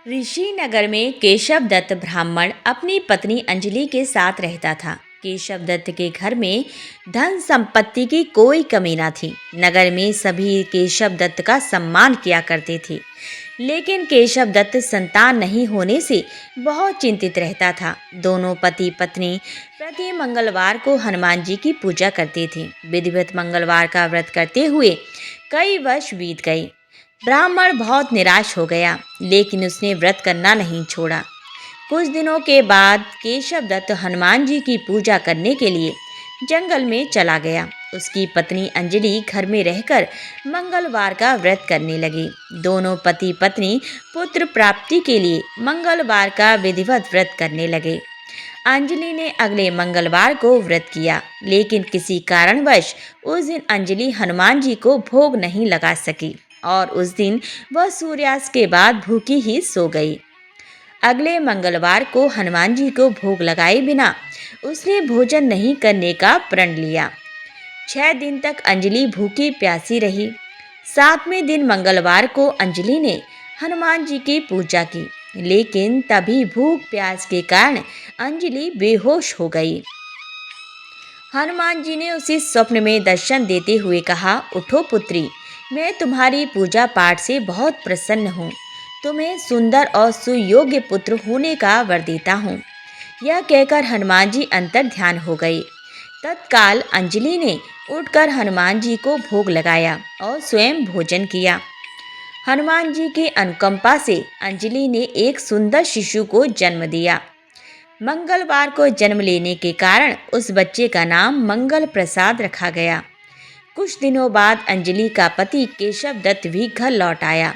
ऋषिनगर में केशव दत्त ब्राह्मण अपनी पत्नी अंजलि के साथ रहता था। केशव दत्त के घर में धन संपत्ति की कोई कमी न थी। नगर में सभी केशव दत्त का सम्मान किया करते थे। लेकिन केशव दत्त संतान नहीं होने से बहुत चिंतित रहता था। दोनों पति पत्नी प्रति मंगलवार को हनुमान जी की पूजा करते थे। विधिवत मंगलवार का व्रत करते हुए कई वर्ष बीत गए। ब्राह्मण बहुत निराश हो गया, लेकिन उसने व्रत करना नहीं छोड़ा। कुछ दिनों के बाद केशव दत्त हनुमान जी की पूजा करने के लिए जंगल में चला गया। उसकी पत्नी अंजलि घर में रहकर मंगलवार का व्रत करने लगी। दोनों पति पत्नी पुत्र प्राप्ति के लिए मंगलवार का विधिवत व्रत करने लगे। अंजलि ने अगले मंगलवार को व्रत किया, लेकिन किसी कारणवश उस दिन अंजलि हनुमान जी को भोग नहीं लगा सकी और उस दिन वह सूर्यास्त के बाद भूखी ही सो गई। अगले मंगलवार को हनुमान जी को भोग लगाए बिना उसने भोजन नहीं करने का प्रण लिया। 6 दिन तक अंजलि भूखी प्यासी रही। 7वें दिन मंगलवार को अंजलि ने हनुमान जी की पूजा की, लेकिन तभी भूख प्यास के कारण अंजलि बेहोश हो गई। हनुमान जी ने उसे स्वप्न में दर्शन देते हुए कहा, उठो पुत्री, मैं तुम्हारी पूजा पाठ से बहुत प्रसन्न हूँ। तुम्हें सुंदर और सुयोग्य पुत्र होने का वर देता हूँ। यह कहकर हनुमान जी अंतर ध्यान हो गए। तत्काल अंजलि ने उठकर हनुमान जी को भोग लगाया और स्वयं भोजन किया। हनुमान जी की अनुकंपा से अंजलि ने एक सुंदर शिशु को जन्म दिया। मंगलवार को जन्म लेने के कारण उस बच्चे का नाम मंगल प्रसाद रखा गया। कुछ दिनों बाद अंजलि का पति केशव दत्त भी घर लौट आया।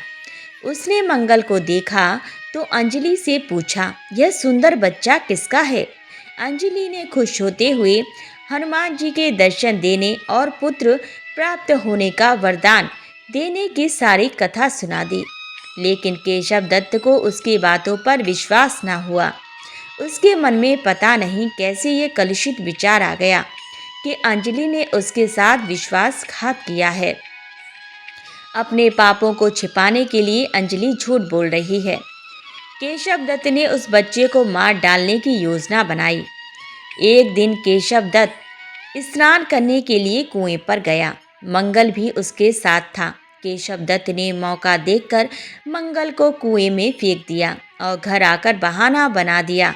उसने मंगल को देखा तो अंजलि से पूछा, यह सुंदर बच्चा किसका है? अंजलि ने खुश होते हुए हनुमान जी के दर्शन देने और पुत्र प्राप्त होने का वरदान देने की सारी कथा सुना दी। लेकिन केशव दत्त को उसकी बातों पर विश्वास न हुआ। उसके मन में पता नहीं कैसे ये कलुषित विचार आ गया कि अंजलि ने उसके साथ विश्वासघात किया है। अपने पापों को छिपाने के लिए अंजलि झूठ बोल रही है। केशव दत्त ने उस बच्चे को मार डालने की योजना बनाई। एक दिन केशव दत्त स्नान करने के लिए कुएं पर गया। मंगल भी उसके साथ था। केशव दत्त ने मौका देखकर मंगल को कुएं में फेंक दिया और घर आकर बहाना बना दिया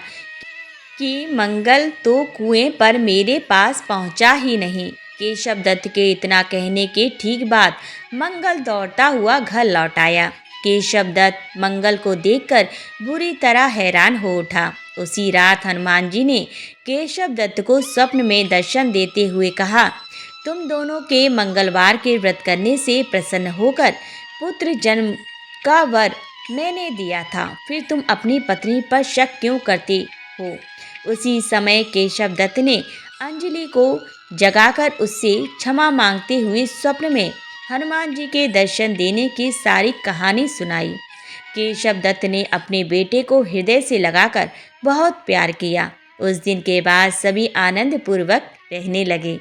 कि मंगल तो कुएं पर मेरे पास पहुंचा ही नहीं। केशव दत्त के इतना कहने के ठीक बाद मंगल दौड़ता हुआ घर लौट आया। केशव दत्त मंगल को देखकर बुरी तरह हैरान हो उठा। उसी रात हनुमान जी ने केशव दत्त को स्वप्न में दर्शन देते हुए कहा, तुम दोनों के मंगलवार के व्रत करने से प्रसन्न होकर पुत्र जन्म का वर मैंने दिया था, फिर तुम अपनी पत्नी पर शक क्यों करते हो? उसी समय केशव दत्त ने अंजलि को जगाकर उससे क्षमा मांगते हुए स्वप्न में हनुमान जी के दर्शन देने की सारी कहानी सुनाई। केशव दत्त ने अपने बेटे को हृदय से लगाकर बहुत प्यार किया। उस दिन के बाद सभी आनंद पूर्वक रहने लगे।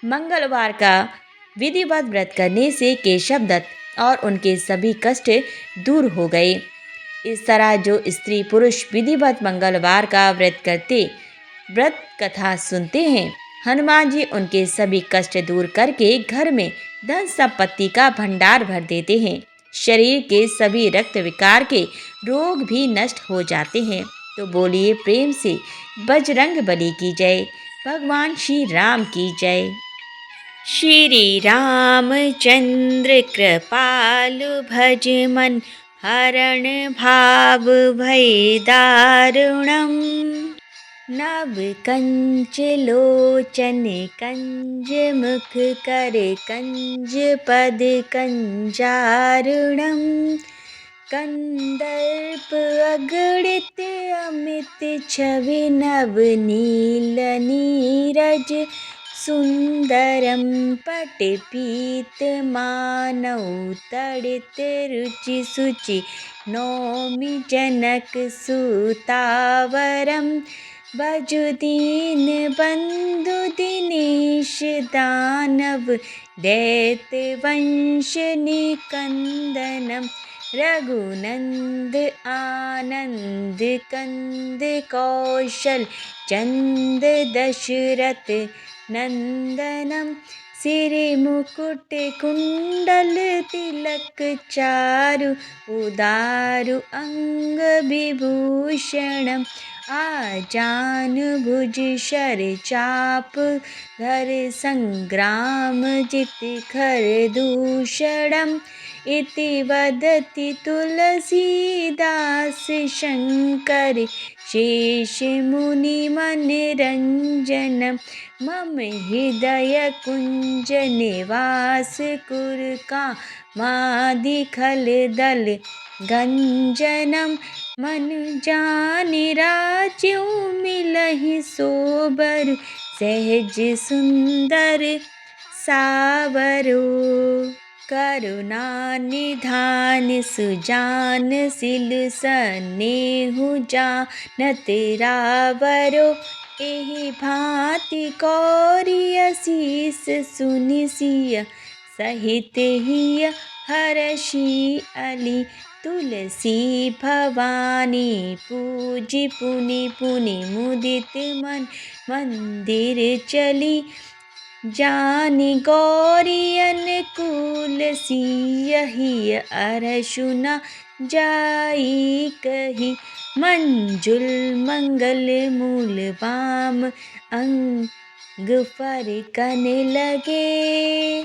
मंगलवार का विधिवत व्रत करने से केशव दत्त और उनके सभी कष्ट दूर हो गए। इस तरह जो स्त्री पुरुष विधिवत मंगलवार का व्रत करते व्रत कथा सुनते हैं, हनुमान जी उनके सभी कष्ट दूर करके घर में धन संपत्ति का भंडार भर देते हैं। शरीर के सभी रक्त विकार के रोग भी नष्ट हो जाते हैं। तो बोलिए प्रेम से बजरंग बली की जय, भगवान श्री राम की जय। श्री रामचंद्र कृपालु भज मन, हरण भाव भय दारुणम। नव कंच लोचन कंज मुख कर कंज पद कंजारुणम। कंदर्प अगणित अमित छवि नव नील नीरज। सुंदरम पटपीत मानौ तड़ित रुचि सुचि। नौमि जनक सुतावरम। वजुदीन बंधु दिनेश दानव। दैत्य वंश निकंदनम। रघुनंद आनंद कंद कौशल चंद दशरथ नंदनम सिरे मुकुट कुंडल तिलक चारु उदारु अंग विभूषणम आजान भुज शर चाप धर संग्राम जित खर दूषणम इति वदति तुलसीदास शंकर शेष मुनि मनरंजन मम हृदय कुंज निवास कुर कामादि खल दल गंजनम मन जानि राज्यों मिलहि सोबर सहज सुंदर सावरो करुणा निधान सुजान सिल सनेहु जानत रावरो एहि भांति कौरि असीस सुनि सिय सहित हिय हरषि अली तुलसी भवानी पूजी पुनि पुनि मुदित मन मंदिर चली जानि गौरी अनुकूल सियहि अरशुना जाई कही मंजुल मंगल मूल बाम अंग पर कन लगे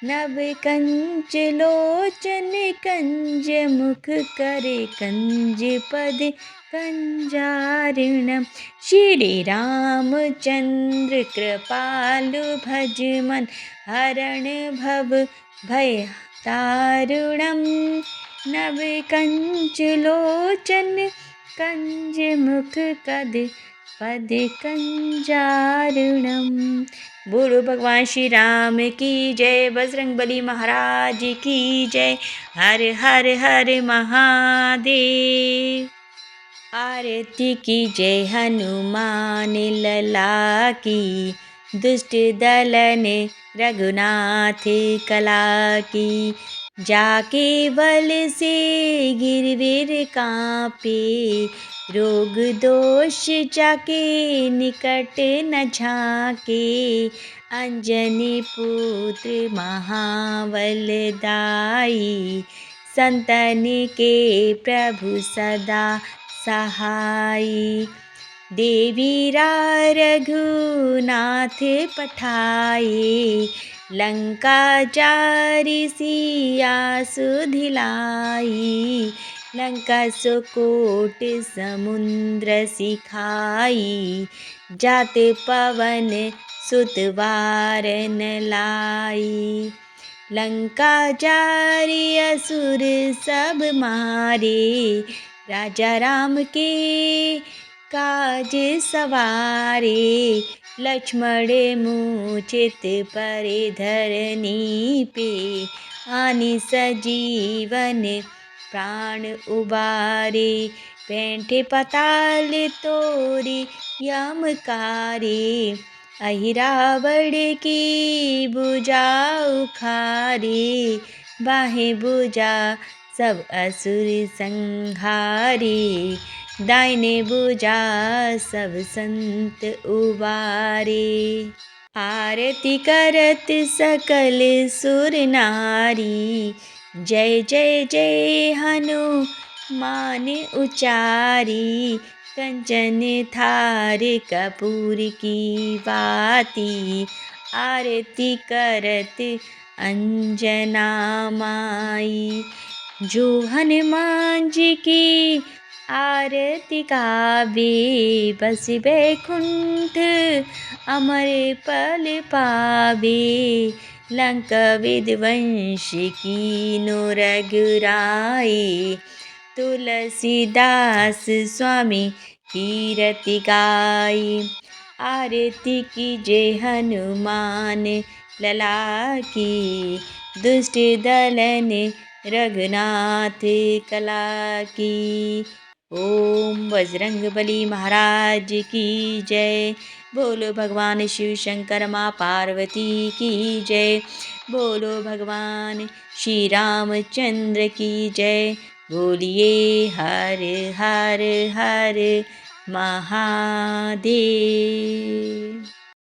नव कंज लोचन कंज मुख करे कंज पद कंजारिणम श्री रामचंद्र कृपालु भज मन हरण भव भय तारुणम नव कंज लोचन कंज मुख कद पद कंजारुणम। बोलो भगवान श्री राम की जय, बजरंगबली महाराज की जय। हर हर हर महादेव। आरती की जय हनुमान लला की, दुष्ट दलन रघुनाथ कला की। जाके बल से गिरवीर कांपे, रोग दोष जाके निकट न झाके। अंजनी पुत्र महाबलदाई, संतन के प्रभु सदा सहाई। देवीरा रघुनाथ पठाए, लंका जारि सिया सुधिलाई। लंका सुकोट समुद्र सिखाई, जात पवन सुत बार न लाई। लंका जारि असुर सब मारे, राजा राम के काज सवारे। लक्ष्मण मूर्छित परे धरनी पे, आनि सजीवन प्राण उबारे। पैंठे पताल तोरी यमकारे, अहिरावण की भुजा उखारे। बाहें भुजा सब असुर संहारे, दाहिने भुजा सब संत उबारे। आरती करत सकल सुर नारी, जय जय जय हनुमान उचारी। कंचन थार कपूर की बाती, आरती करत अंजना माई। जो हनुमान जी की आरती गावे, बस बैकुंठ अमर पल पावे। लंका विध्वंस कीन्हो रघुराई, तुलसीदास स्वामी कीरति गाई। आरती कीजे हनुमान लला की, दुष्ट दलन रघुनाथ कला की। ओम बजरंगबली महाराज की जय। बोलो भगवान शिव शंकर माँ पार्वती की जय। बोलो भगवान श्री रामचंद्र की जय। बोलिए हर हर हर महादेव।